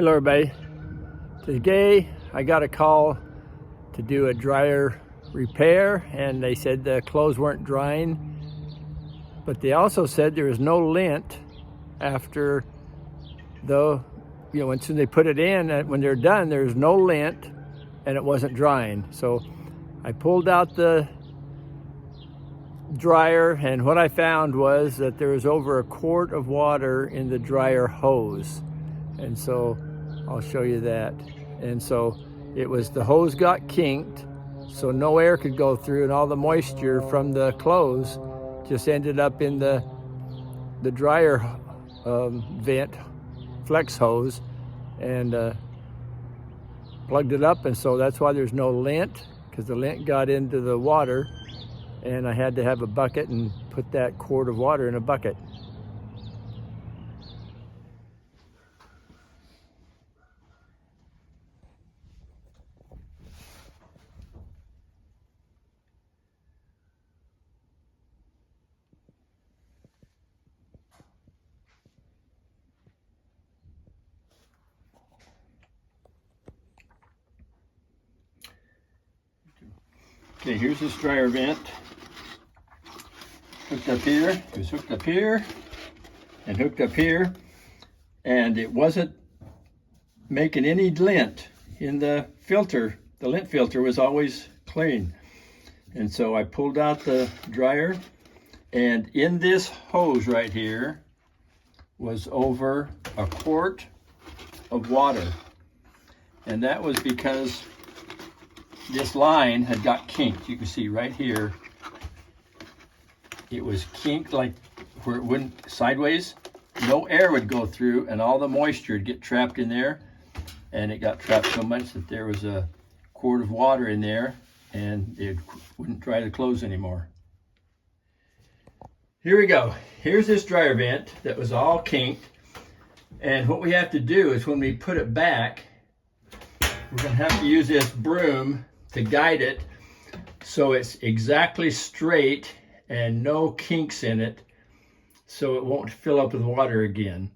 Hello everybody. Today I got a call to do a dryer repair, and they said the clothes weren't drying, but they also said there was no lint after once they put it in, when they're done, there's no lint and it wasn't drying. So I pulled out the dryer, and what I found was that there was over a quart of water in the dryer hose. And so I'll show you that. And so the hose got kinked, so no air could go through, and all the moisture from the clothes just ended up in the dryer vent flex hose, and plugged it up. And so that's why there's no lint, because the lint got into the water, and I had to have a bucket and put that quart of water in a bucket. Okay, here's this dryer vent. Hooked up here, it was hooked up here, and hooked up here, and it wasn't making any lint in the filter. The lint filter was always clean. And so I pulled out the dryer, and in this hose right here was over a quart of water. And that was because this line had got kinked. You can see right here, it was kinked like where it went sideways. No air would go through, and all the moisture would get trapped in there. And it got trapped so much that there was a quart of water in there, and it wouldn't dry the clothes anymore. Here we go. Here's this dryer vent that was all kinked. And what we have to do is, when we put it back, we're gonna have to use this broom to guide it so it's exactly straight and no kinks in it, so it won't fill up with water again.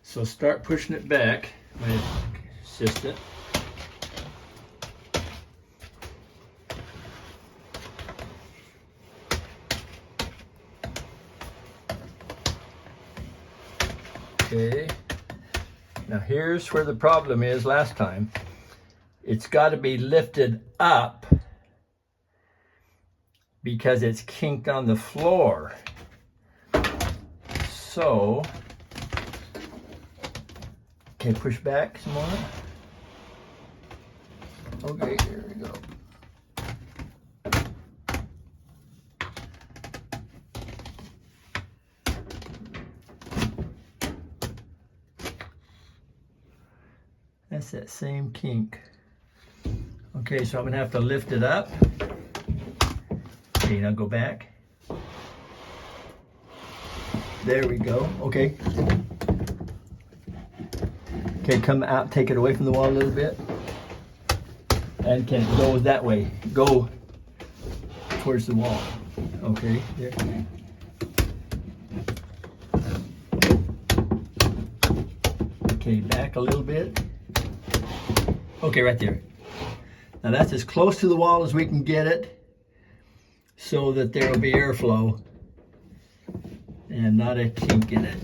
So start pushing it back, my assistant. Okay, now here's where the problem is last time. It's got to be lifted up because it's kinked on the floor. So, okay, push back some more. Okay, here we go. That's that same kink. Okay, so I'm gonna have to lift it up. Okay, now go back. There we go, okay. Okay, come out, take it away from the wall a little bit. And can it go that way? Go towards the wall. Okay, there. Okay, back a little bit. Okay, right there. Now that's as close to the wall as we can get it, so that there will be airflow and not a kink in it.